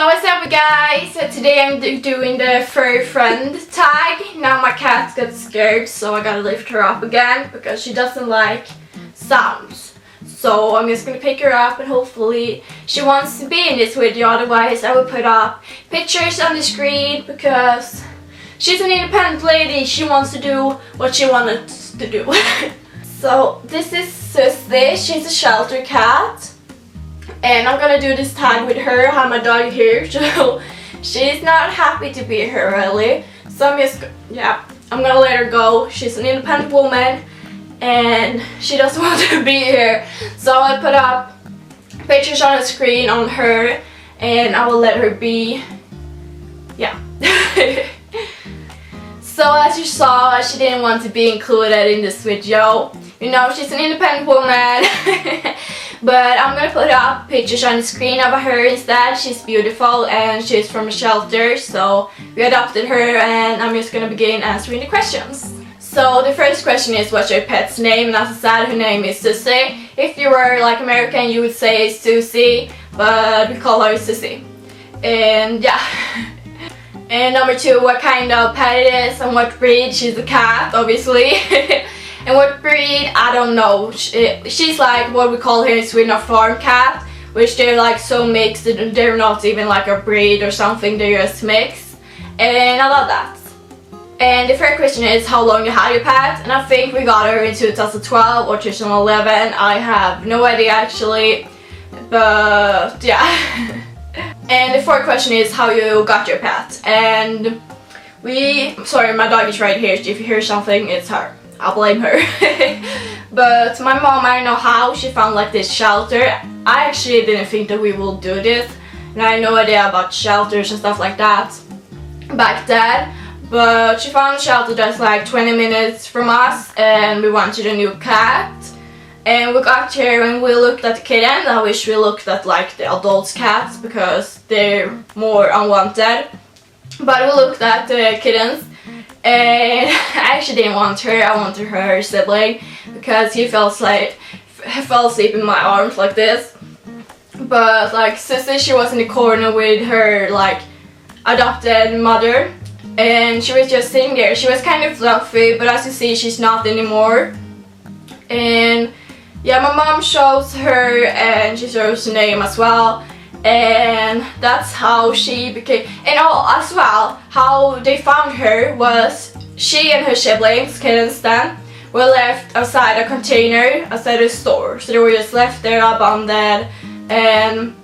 So what's up guys? So today I'm doing the furry friend tag. Now my cat got scared, so I gotta lift her up again because she doesn't like sounds. So I'm just gonna pick her up and hopefully she wants to be in this video. Otherwise I will put up pictures on the screen because she's an independent lady. She wants to do what she wanted to do. So this is Sussie. She's a shelter cat. And I'm gonna do this tag with her. I have my dog here, so she's not happy to be here really. So I'm gonna let her go. She's an independent woman and she doesn't want to be here. So I put up pictures on the screen on her and I will let her be. Yeah. So as you saw, she didn't want to be included in this video. You know, she's an independent woman. But I'm gonna put up pictures on the screen of her instead. She's beautiful and she's from a shelter, so we adopted her and I'm just gonna begin answering the questions. So the first question is, what's your pet's name? And as I said, her name is Sussie. If you were like American, you would say Susie, but we call her Sussie. And yeah. And number two, what kind of pet it is and what breed. She's a cat, obviously. And what breed, I don't know. She's like what we call here in Sweden a farm cat, which they're like so mixed, they're not even like a breed or something, they're just mixed. And I love that. And the third question is how long you had your pet, and I think we got her in 2012 or 2011, I have no idea actually, but yeah. And the fourth question is how you got your pet, and sorry, my dog is right here, if you hear something, it's her. I'll blame her. But my mom, I don't know how she found like this shelter. I actually didn't think that we will do this, and I had no idea about shelters and stuff like that back then. But she found a shelter that's like 20 minutes from us, and we wanted a new cat. And we got here and we looked at the kitten. I wish we looked at like the adult cats because they're more unwanted. But we looked at the kittens. And I actually didn't want her, I wanted her sibling because he fell asleep in my arms like this. But like Sussie, she was in the corner with her like adopted mother and she was just sitting there. She was kind of fluffy, but as you see she's not anymore. And yeah, my mom shows her and she shows the name as well. And that's how she became, and as well, how they found her was she and her siblings, kittens then, were left outside a container outside a store. So they were just left there abandoned, and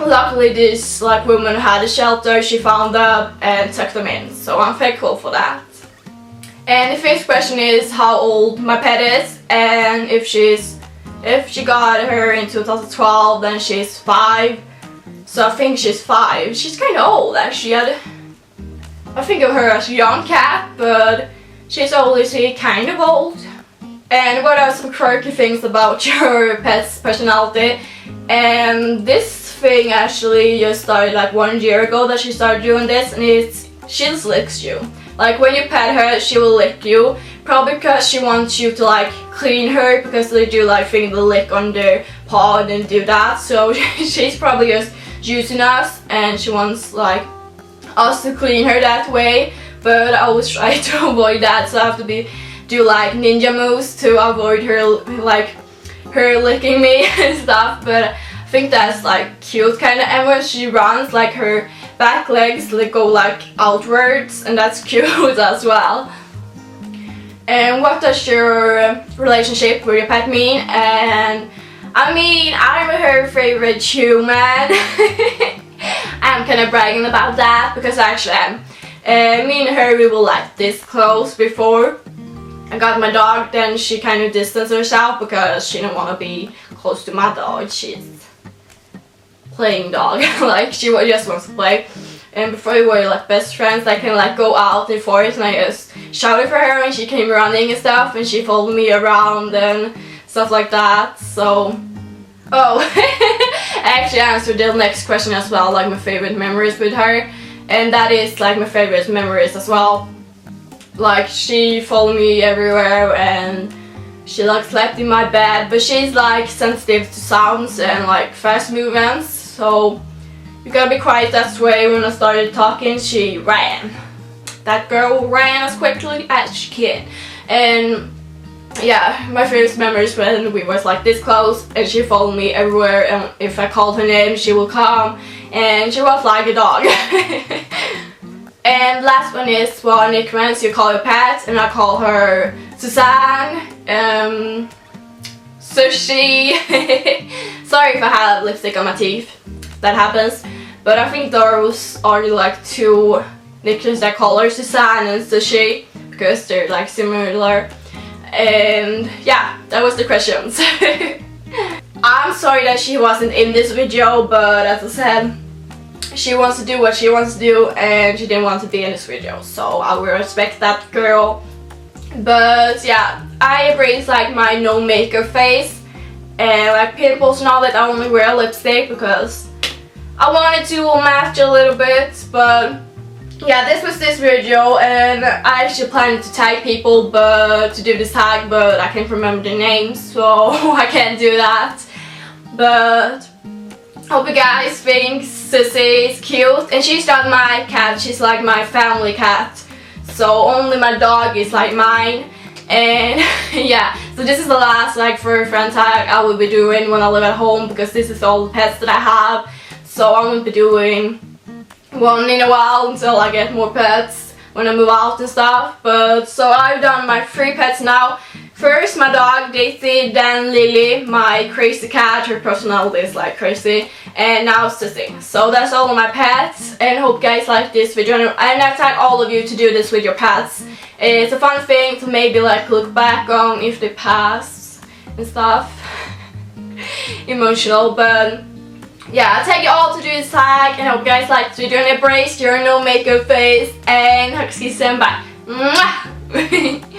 luckily this like woman had a shelter, she found them and took them in. So I'm thankful for that. And the fifth question is how old my pet is, and if she got her in 2012, then she's 5. So I think she's 5. She's kind of old actually. I think of her as a young cat, but she's obviously kind of old. And what are some quirky things about your pet's personality? And this thing actually just started like 1 year ago that she started doing this, and she just licks you. Like when you pet her, she will lick you. Probably because she wants you to like clean her, because they do like finger lick on their paw and do that. So she's probably just using us and she wants like us to clean her that way, but I always try to avoid that, so I have to do like ninja moves to avoid her licking me and stuff. But I think that's like cute kind of, and when she runs like her back legs go like outwards, and that's cute as well. And what does your relationship with your pet mean? And I mean, I'm her favorite human. I'm kind of bragging about that because I actually am. Me and her, we were like this close before I got my dog. Then she kind of distanced herself because she didn't want to be close to my dog. She's playing dog. Like she just wants to play. And before we were like best friends, I can like go out in the forest and I just shouted for her and she came running and stuff, and she followed me around and stuff like that. So I actually answered the next question as well, like my favorite memories with her, and that is like my favorite memories as well. Like she followed me everywhere and she like slept in my bed, but she's like sensitive to sounds and like fast movements, so You gotta be quiet, that's way. When I started talking, she ran. That girl ran as quickly as she can. And yeah, my first memories when we was like this close and she followed me everywhere, and if I called her name she will come, and she was like a dog. And last one is what nicknames you call your pet, and I call her Susanne, Sussie. Sorry if I have lipstick on my teeth, that happens. But I think those are like two nicknames that I call her, Susanne and Sussie, because they're like similar. And yeah, that was the questions. I'm sorry that she wasn't in this video, but as I said, she wants to do what she wants to do and she didn't want to be in this video, so I will respect that girl. But yeah, I embrace like my no makeup face and like pimples and all that. I only wear lipstick because I wanted to match a little bit. But yeah, this was this video, and I actually planned to tag people to do this tag, but I can't remember the names, so I can't do that. But hope you guys think Sussie is cute, and she's not my cat, she's like my family cat, so only my dog is like mine. And yeah, so this is the last like furry friend tag I will be doing when I live at home, because this is all the pets that I have, so I won't be doing one in a while until I get more pets when I move out and stuff. But so I've done my 3 pets now. First my dog Daisy, then Lily, my crazy cat, her personality is like crazy, and now Sussie. So that's all of my pets, and hope you guys like this video, and I tag all of you to do this with your pets. It's a fun thing to maybe like look back on if they pass and stuff. Emotional, but yeah, I tag you all to do this tag, and I hope you guys like this video and embrace your no makeup face, and hug, kiss, and bye. Mwah!